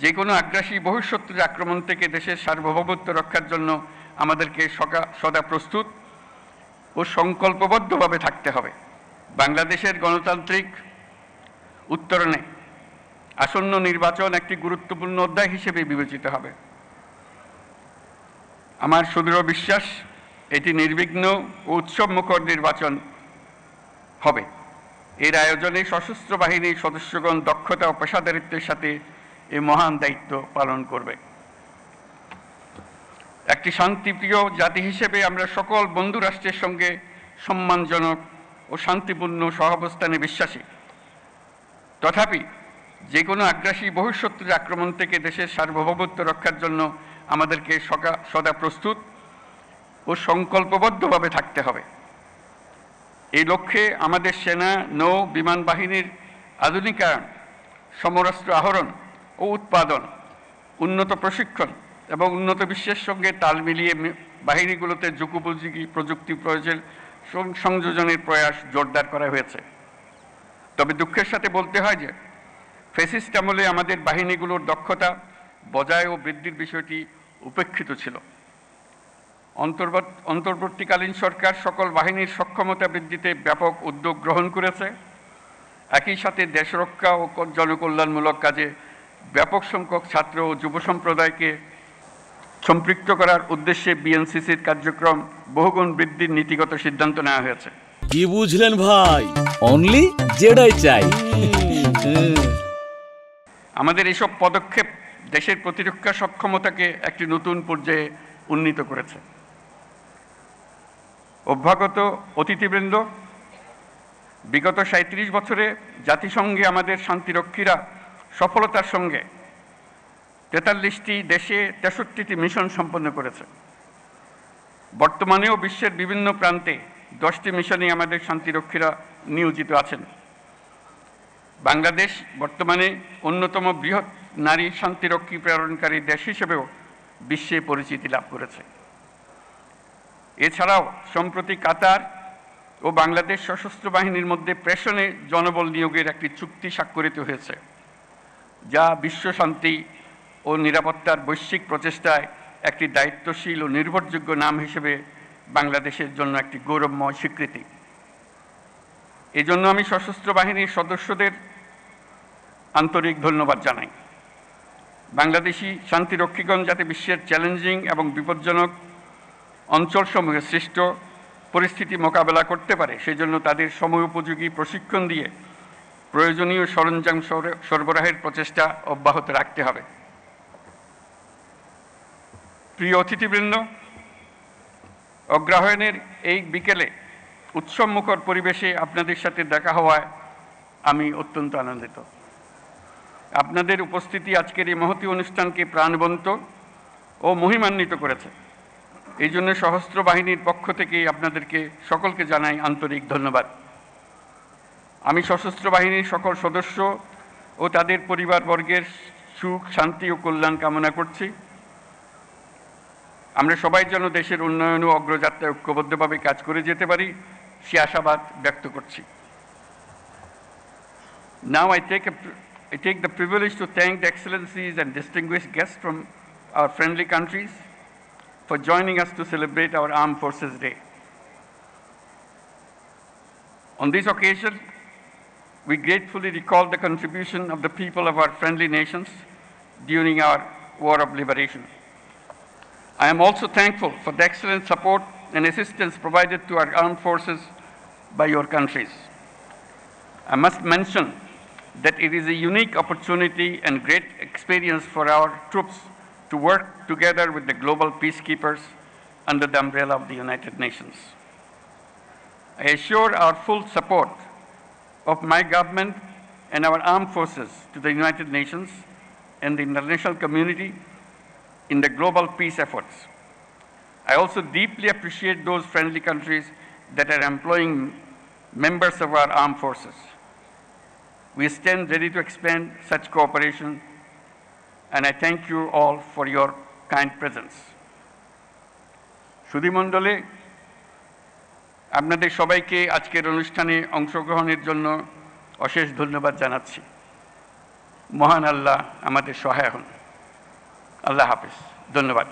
যে কোনো আগ্রাসী বহিঃশত্রুর আক্রমণ থেকে দেশের সার্বভৌমত্ব রক্ষার জন্য আমাদেরকে সদা প্রস্তুত ও সংকল্পবদ্ধভাবে থাকতে হবে। বাংলাদেশের গণতান্ত্রিক উত্তরণে আসন্ন নির্বাচন একটি গুরুত্বপূর্ণ অধ্যায় হিসেবে বিবেচিত হবে। আমার সুদৃঢ় বিশ্বাস এটি নির্বিঘ্ন ও উৎসবমুখর নির্বাচন হবে। এর আয়োজনে সশস্ত্র বাহিনীর সদস্যগণ দক্ষতা ও পেশাদারিত্বের সাথে এই মহান দায়িত্ব পালন করবে। একটি শান্তিপ্রিয় জাতি হিসেবে আমরা সকল বন্ধু রাষ্ট্রের সঙ্গে সম্মানজনক ও শান্তিপূর্ণ সহাবস্থানে বিশ্বাসী। তথাপি যে কোনো আগ্রাসী বহিঃশত্রুর আক্রমণ থেকে দেশের সার্বভৌমত্ব রক্ষার জন্য আমাদেরকে সদা প্রস্তুত ও সংকল্পবদ্ধভাবে থাকতে হবে। এই লক্ষ্যে আমাদের সেনা, নৌ, বিমান বাহিনীর আধুনিকায়ন, সমরাস্ত্র আহরণ ও উৎপাদন, উন্নত প্রশিক্ষণ এবং উন্নত বিশ্বের সঙ্গে তাল মিলিয়ে বাহিনীগুলোতে যুগোপযোগী প্রযুক্তি প্রয়োগের সংযোজনের প্রয়াস জোরদার করা হয়েছে। তবে দুঃখের সাথে বলতে হয় যে ফ্যাসিস্ট আমলে আমাদের বাহিনীগুলোর দক্ষতা বজায় ও বৃদ্ধির বিষয়টি উপেক্ষিত ছিল। অন্তর্বর্তীকালীন সরকার সকল বাহিনীর সক্ষমতা বৃদ্ধিতে ব্যাপক উদ্যোগ গ্রহণ করেছে। একই সাথে দেশরক্ষা ও জনকল্যাণমূলক কাজে ব্যাপক সংখ্যক ছাত্র ও যুব সম্প্রদায়কে সম্পৃক্ত করার উদ্দেশ্যে বিএনসিসির কার্যক্রম বহুগুণ বৃদ্ধির নীতিগত সিদ্ধান্ত নেওয়া হয়েছে। কি বুঝলেন ভাই? অনলি যেটাই চাই। আমাদের এসব পদক্ষেপ দেশের প্রতিরক্ষা সক্ষমতাকে একটি নতুন পর্যায়ে উন্নীত করেছে। অভ্যাগত অতিথিবৃন্দ, বিগত ৩৭ বছরে জাতিসংঘে আমাদের শান্তিরক্ষীরা সফলতার সঙ্গে ৪৩টি দেশে ৬৩টি মিশন সম্পন্ন করেছে। বর্তমানেও বিশ্বের বিভিন্ন প্রান্তে 10টি মিশনে আমাদের শান্তিরক্ষীরা নিয়োজিত আছেন। বাংলাদেশ বর্তমানে অন্যতম বৃহৎ নারী শান্তিরক্ষী প্রেরণকারী দেশ হিসেবেও বিশ্বে পরিচিতি লাভ করেছে। এছাড়াও সম্প্রতি কাতার ও বাংলাদেশ সশস্ত্র বাহিনীর মধ্যে প্রেষণে জনবল নিয়োগের একটি চুক্তি স্বাক্ষরিত হয়েছে, যা বিশ্ব শান্তি ও নিরাপত্তার বৈশ্বিক প্রচেষ্টায় একটি দায়িত্বশীল ও নির্ভরযোগ্য নাম হিসেবে বাংলাদেশের জন্য একটি গৌরবময় স্বীকৃতি। এজন্য আমি সশস্ত্র বাহিনীর সদস্যদের আন্তরিক ধন্যবাদ জানাই। বাংলাদেশি শান্তিরক্ষীগণ যাতে বিশ্বের চ্যালেঞ্জিং এবং বিপজ্জনক অঞ্চলসমূহে সৃষ্ট পরিস্থিতি মোকাবেলা করতে পারে, সেজন্য তাদের সময়োপযোগী প্রশিক্ষণ দিয়ে প্রয়োজনীয় সরঞ্জাম সরবরাহের প্রচেষ্টা অব্যাহত রাখতে হবে। প্রিয় অতিথিবৃন্দ, অগ্রহায়ণের এই বিকেলে উৎসবমুখর পরিবেশে আপনাদের সাথে দেখা হওয়ায় আমি অত্যন্ত আনন্দিত। আপনাদের উপস্থিতি আজকের এই মহতী অনুষ্ঠানকে প্রাণবন্ত ও মহিমান্বিত করেছে। এই জন্য সশস্ত্র বাহিনীর পক্ষ থেকে আপনাদেরকে সকলকে জানাই আন্তরিক ধন্যবাদ। আমি সশস্ত্র বাহিনীর সকল সদস্য ও তাদের পরিবারবর্গের সুখ, শান্তি ও কল্যাণ কামনা করছি। আমরা সবাই যেন দেশের উন্নয়ন ও অগ্রযাত্রায় ঐক্যবদ্ধভাবে কাজ করে যেতে পারি, সে আশাবাদ ব্যক্ত করছি। Now I take the privilege to thank the excellencies and distinguished guests from our friendly countries for joining us to celebrate our Armed Forces Day. On this occasion, we gratefully recall the contribution of the people of our friendly nations during our War of Liberation. I am also thankful for the excellent support and assistance provided to our armed forces by your countries. I must mention that it is a unique opportunity and great experience for our troops to work together with the global peacekeepers under the umbrella of the United Nations. I assure our full support of my government and our armed forces to the United Nations and the international community in the global peace efforts. I also deeply appreciate those friendly countries that are employing members of our armed forces. We stand ready to expand such cooperation, and I thank you all for your kind presence. সুধীমণ্ডলে আপনাদের সবাইকে আজকের অনুষ্ঠানে অংশগ্রহণের জন্য অশেষ ধন্যবাদ জানাচ্ছি। মহান আল্লাহ আমাদের সহায় হন। আল্লাহ হাফিজ, ধন্যবাদ।